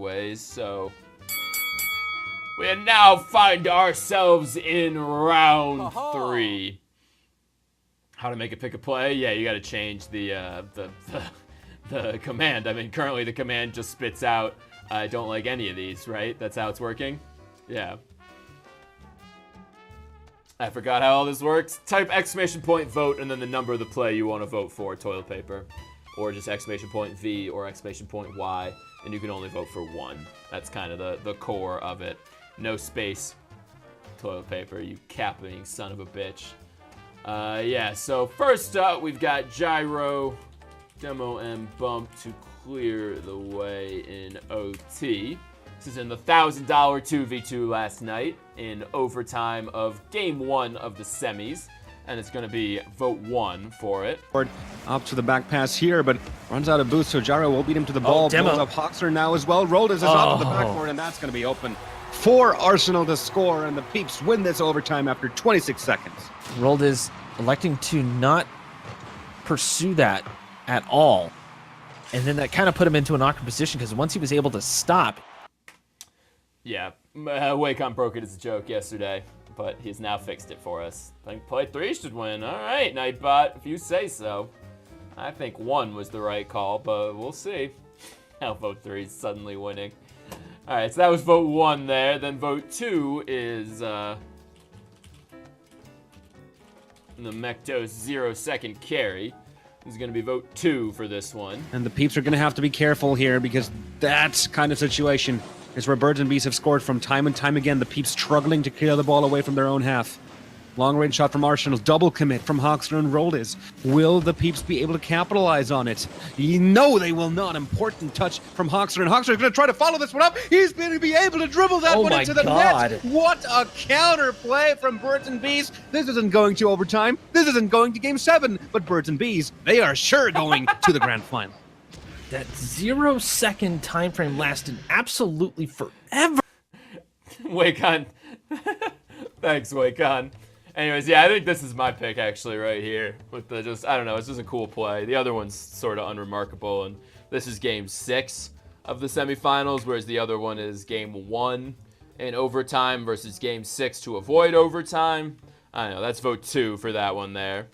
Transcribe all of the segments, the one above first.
ways. So we now find ourselves in round 3. How to make it pick a play? Yeah, you got to change the command. I mean, currently the command just spits out, I don't like any of these, right? That's how it's working? Yeah. I forgot how all this works. Type exclamation point vote and then the number of the play you want to vote for, toilet paper. Or just exclamation point V or exclamation point Y, and you can only vote for one. That's kind of the core of it. No space, toilet paper, you capping son of a bitch. Yeah, so first up, we've got Gyro, Demo, and Bump to clear the way in OT. This is in the $1,000 2v2 last night in overtime of Game 1 of the semis. And it's going to be vote 1 for it. Up to the back pass here, but runs out of boost, so Gyro will beat him to the ball. Blows up Hoxer now as well. Roldis is up at the backboard, and that's going to be open for Arsenal to score, and the Peeps win this overtime after 26 seconds. Roldis electing to not pursue that at all. And then that kind of put him into an awkward position, because once he was able to stop. Yeah, Wacom broke it as a joke yesterday, but he's now fixed it for us. I think play 3 should win. All right, Nightbot, if you say so. I think 1 was the right call, but we'll see. Now vote 3 is suddenly winning. All right, so that was vote 1 there. Then vote 2 is the Mektos 0-second carry. This is going to be vote 2 for this one. And the Peeps are going to have to be careful here, because that kind of situation is where Birds and Bees have scored from time and time again. The Peeps struggling to clear the ball away from their own half. Long-range shot from Arsenal, double commit from Hoxer and Roldis. Will the Peeps be able to capitalize on it? You know they will not. Important touch from Hoxer, and Hoxer is going to try to follow this one up. He's going to be able to dribble that one into the net. What a counter play from Birds and Bees. This isn't going to overtime. This isn't going to Game 7. But Birds and Bees, they are sure going to the grand final. That 0-second time frame lasted absolutely forever. Wacon. Thanks, Wacon. Anyways, yeah, I think this is my pick actually right here. With the I don't know, it's just a cool play. The other one's sort of unremarkable, and this is Game 6 of the semifinals, whereas the other one is Game 1 in overtime versus Game 6 to avoid overtime. I don't know, that's vote 2 for that one there.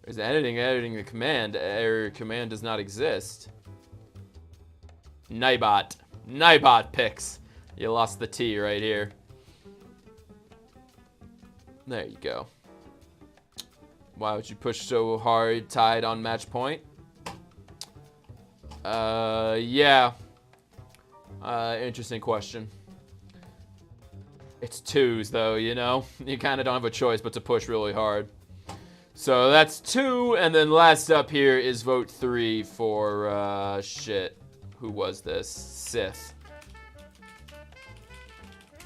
There's editing the command. Error command does not exist. Nightbot picks. You lost the T right here. There you go. Why would you push so hard, tied on match point? Yeah. Interesting question. It's 2s though, you know? You kind of don't have a choice but to push really hard. So that's 2, and then last up here is vote 3 for, shit. Who was this? Sith.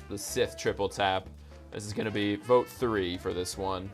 The Sith triple tap. This is going to be vote 3 for this one.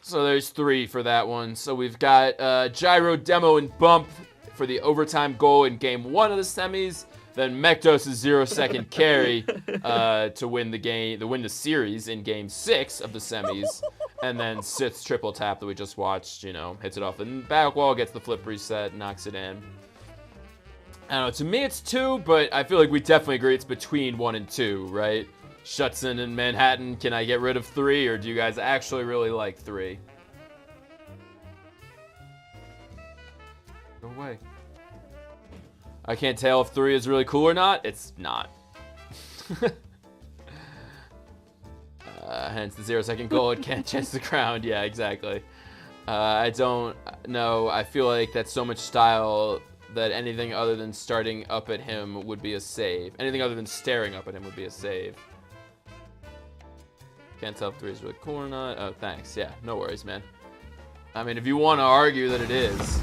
So there's 3 for that one. So we've got Gyro, Demo, and Bump for the overtime goal in Game 1 of the semis. Then Mektos' 0-second carry to win the game, to win the series in Game 6 of the semis. And then Sith's triple tap that we just watched, you know, hits it off the back wall, gets the flip reset, knocks it in. I don't know, to me it's 2, but I feel like we definitely agree it's between 1 and 2, right? Shutson and Manhattan, can I get rid of 3, or do you guys actually really like 3? No way. I can't tell if 3 is really cool or not. It's not. Hence the 0-second goal. It can't chance the ground. Yeah, exactly. I don't know. I feel like that's so much style that anything other than starting up at him would be a save. Anything other than staring up at him would be a save. Can't tell if 3 is really cool or not. Oh, thanks. Yeah, no worries, man. I mean, if you want to argue that it is,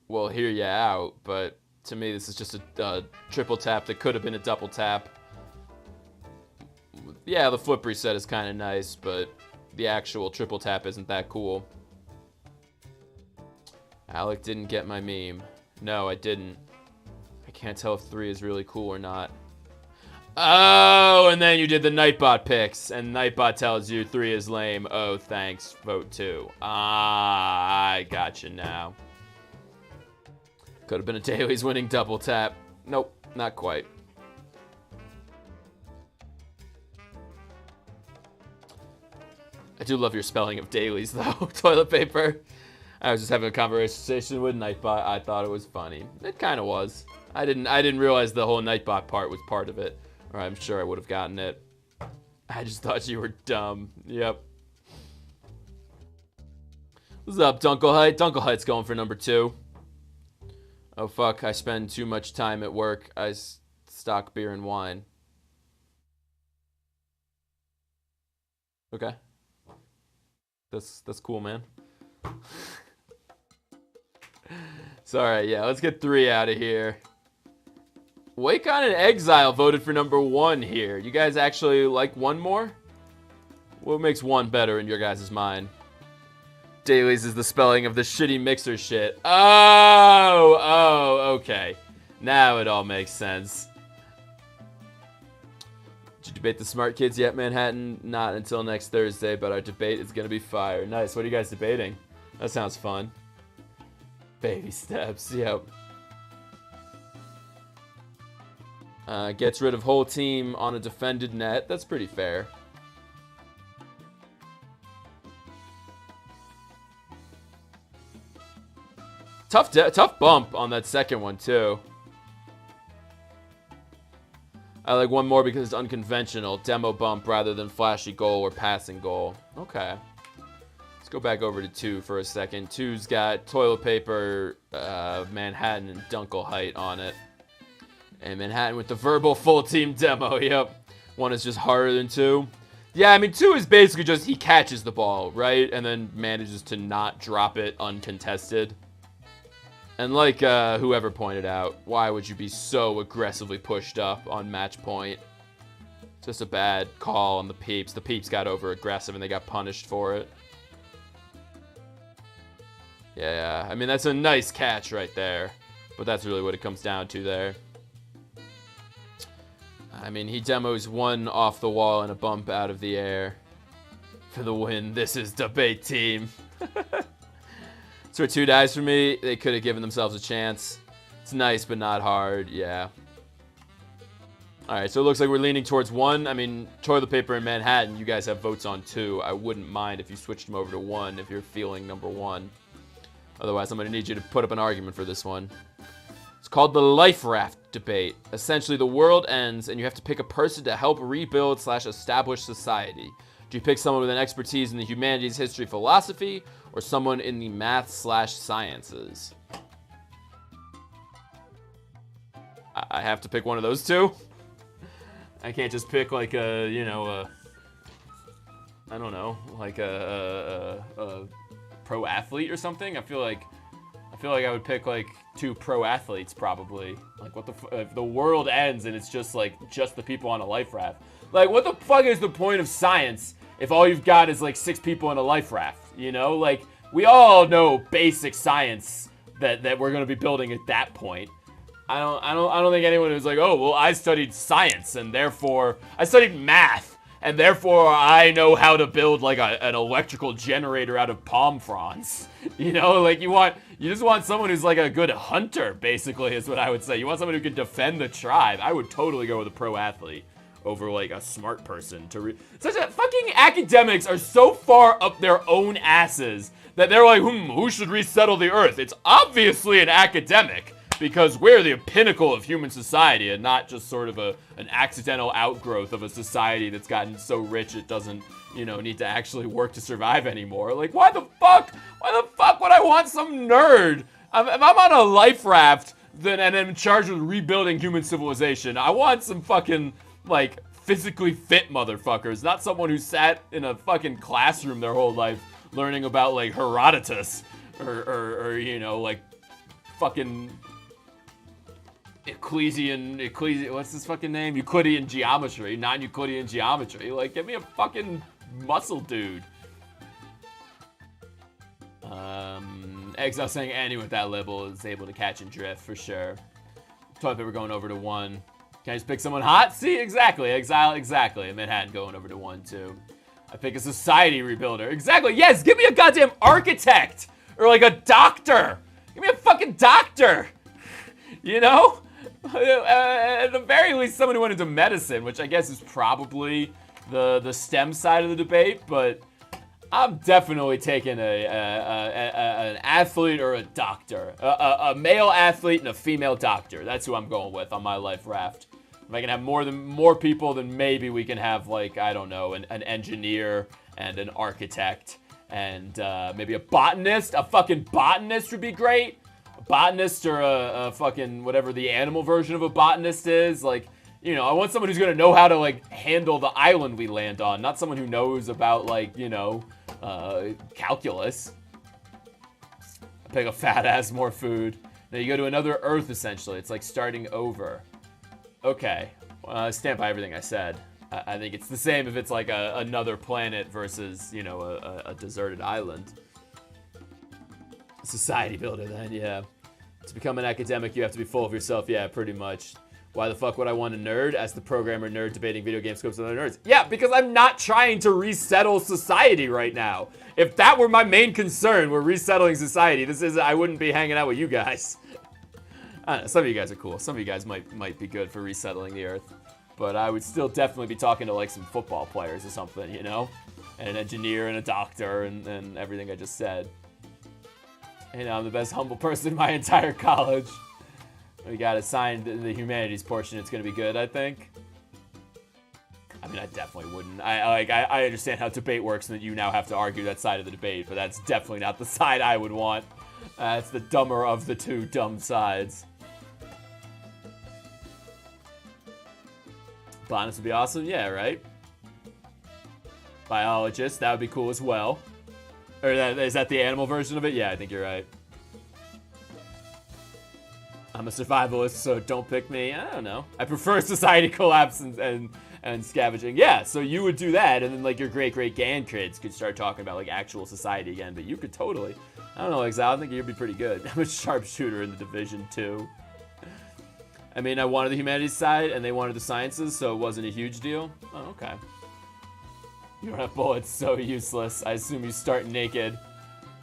we'll hear you out. But to me, this is just a triple tap that could have been a double tap. Yeah, the flip reset is kind of nice, but the actual triple tap isn't that cool. Alec didn't get my meme. No, I didn't. I can't tell if 3 is really cool or not. Oh, and then you did the Nightbot picks, and Nightbot tells you 3 is lame. Oh, thanks. Vote 2. Ah, I gotcha now. Could have been a Dailies winning double tap. Nope, not quite. I do love your spelling of dailies, though. Toilet paper. I was just having a conversation with Nightbot. I thought it was funny. It kind of was. I didn't realize the whole Nightbot part was part of it. Or I'm sure I would have gotten it. I just thought you were dumb. Yep. What's up, Dunkelheit? Dunkelheit's going for number 2. Oh, fuck. I spend too much time at work. I stock beer and wine. Okay. That's cool, man. Sorry, yeah, let's get 3 out of here. Wacon and Exile voted for number 1 here. You guys actually like 1 more? What makes 1 better in your guys' mind? Dailies is the spelling of the shitty mixer shit. Oh, okay. Now it all makes sense. Did you debate the smart kids yet, Manhattan? Not until next Thursday, but our debate is going to be fire. Nice. What are you guys debating? That sounds fun. Baby steps. Yep. Gets rid of whole team on a defended net. That's pretty fair. Tough bump on that second one, too. I like 1 more because it's unconventional. Demo bump rather than flashy goal or passing goal. Okay. Let's go back over to 2 for a second. 2's got toilet paper, Manhattan, and Dunkelheit on it. And Manhattan with the verbal full team demo. Yep. 1 is just harder than 2. Yeah, I mean, 2 is basically just he catches the ball, right? And then manages to not drop it uncontested. And like whoever pointed out, why would you be so aggressively pushed up on match point? It's just a bad call on the Peeps. The Peeps got over aggressive and they got punished for it. Yeah, I mean, that's a nice catch right there. But that's really what it comes down to there. I mean, he demos 1 off the wall and a bump out of the air. For the win, this is debate team. That's where 2 dies for me. They could have given themselves a chance. It's nice, but not hard. Yeah. All right, so it looks like we're leaning towards 1. I mean, toilet paper and Manhattan, you guys have votes on 2. I wouldn't mind if you switched them over to 1 if you're feeling number 1. Otherwise, I'm going to need you to put up an argument for this one. It's called the Life Raft debate. Essentially, the world ends, and you have to pick a person to help rebuild / establish society. Do you pick someone with an expertise in the humanities, history, philosophy, or someone in the math / sciences? I have to pick one of those 2? I can't just pick like a, you know, I don't know, like a pro athlete or something. I feel like I would pick like 2 pro athletes probably. Like what the if the world ends and it's just the people on a life raft. Like what the fuck is the point of science if all you've got is like 6 people in a life raft? You know, like we all know basic science that we're gonna be building at that point. I don't think anyone who's like, oh well, I studied science and therefore I studied math and therefore I know how to build like an electrical generator out of palm fronds. You know, like you just want someone who's like a good hunter, basically, is what I would say. You want someone who can defend the tribe. I would totally go with a pro athlete over like a smart person such that fucking academics are so far up their own asses that they're like, who should resettle the earth? It's obviously an academic. Because we're the pinnacle of human society and not just sort of an accidental outgrowth of a society that's gotten so rich it doesn't, you know, need to actually work to survive anymore. Like, why the fuck would I want some nerd? If I'm on a life raft and I'm in charge of rebuilding human civilization, I want some fucking, like, physically fit motherfuckers, not someone who sat in a fucking classroom their whole life learning about, like, Herodotus or you know, like, fucking what's this fucking name? Euclidean geometry, non-Euclidean geometry. Like, give me a fucking muscle dude. Exile saying any with that label is able to catch and drift for sure. Toilet paper going over to 1. Can I just pick someone hot? See, exactly. Exile, exactly. And Manhattan going over to 1 too. I pick a society rebuilder. Exactly. Yes, give me a goddamn architect or like a doctor. Give me a fucking doctor. You know? At the very least, someone who went into medicine, which I guess is probably the STEM side of the debate, but I'm definitely taking an athlete or a doctor. A male athlete and a female doctor. That's who I'm going with on my life raft. If I can have more people, then maybe we can have, like, I don't know, an engineer and an architect and maybe a botanist. A fucking botanist would be great. A botanist or a fucking whatever the animal version of a botanist is. Like, you know, I want someone who's going to know how to, like, handle the island we land on. Not someone who knows about, like, you know, calculus. I pick a fat ass, more food. Now you go to another Earth, essentially. It's like starting over. Okay. Stand by everything I said. I think it's the same if it's like another planet versus, you know, a deserted island. Society builder, then, yeah. To become an academic, you have to be full of yourself. Yeah, pretty much. Why the fuck would I want a nerd? As the programmer nerd debating video game scopes with other nerds. Yeah, because I'm not trying to resettle society right now. If that were my main concern, we're resettling society, I wouldn't be hanging out with you guys. I don't know, some of you guys are cool. Some of you guys might be good for resettling the Earth. But I would still definitely be talking to, like, some football players or something, you know? And an engineer and a doctor and everything I just said. You know, I'm the best humble person in my entire college. We got assigned the humanities portion. It's gonna be good, I think. I mean, I definitely wouldn't. I understand how debate works and that you now have to argue that side of the debate, but that's definitely not the side I would want. It's the dumber of the two dumb sides. Botanist would be awesome, yeah, right? Biologist, that would be cool as well. Or is that the animal version of it? Yeah, I think you're right. I'm a survivalist, so don't pick me. I don't know. I prefer society collapse and scavenging. Yeah, so you would do that, and then, like, your great-great-grandkids could start talking about, like, actual society again, but you could totally. I don't know, Exile, I think you'd be pretty good. I'm a sharpshooter in the Division 2. I mean, I wanted the humanities side, and they wanted the sciences, so it wasn't a huge deal. Oh, okay. You don't have bullets, so useless. I assume you start naked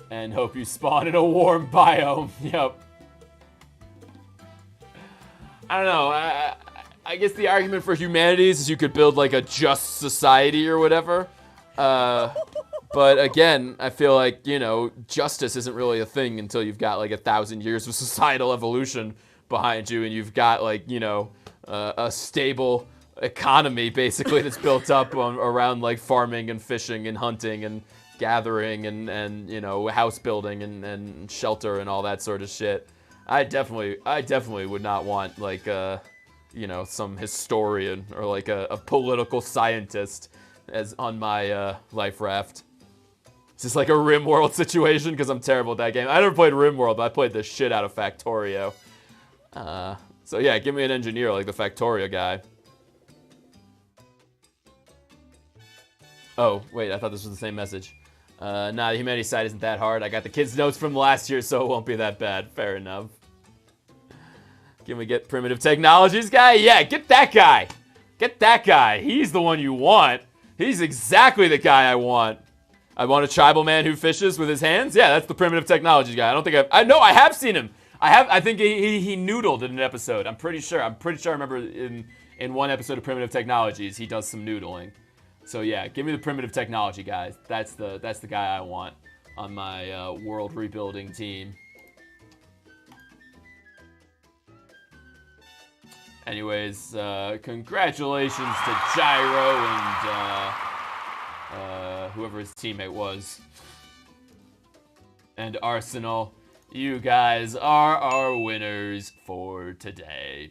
and hope you spawn in a warm biome. Yep. I don't know. I guess the argument for humanities is you could build, like, a just society or whatever. But again, I feel like, you know, justice isn't really a thing until you've got, like, 1,000 years of societal evolution behind you and you've got, like, you know, a stable economy basically that's built up around, like, farming and fishing and hunting and gathering and you know, house building and shelter and all that sort of shit. I definitely would not want, like, you know, some historian or, like, a political scientist as on my life raft. Is this like a RimWorld situation? Because I'm terrible at that game. I never played RimWorld, but I played the shit out of Factorio. So yeah, give me an engineer like the Factorio guy. Oh, wait, I thought this was the same message. Nah, the humanities side isn't that hard. I got the kids' notes from last year, so it won't be that bad. Fair enough. Can we get primitive technologies guy? Yeah, get that guy. Get that guy. He's the one you want. He's exactly the guy I want. I want a tribal man who fishes with his hands. Yeah, that's the primitive technologies guy. I don't think I know. I have seen him. I think he noodled in an episode. I'm pretty sure. I remember in one episode of Primitive Technologies, he does some noodling. So yeah, give me the primitive technology guys. That's the guy I want on my world rebuilding team. Anyways, congratulations to Gyro and whoever his teammate was. And Arsenal. You guys are our winners for today.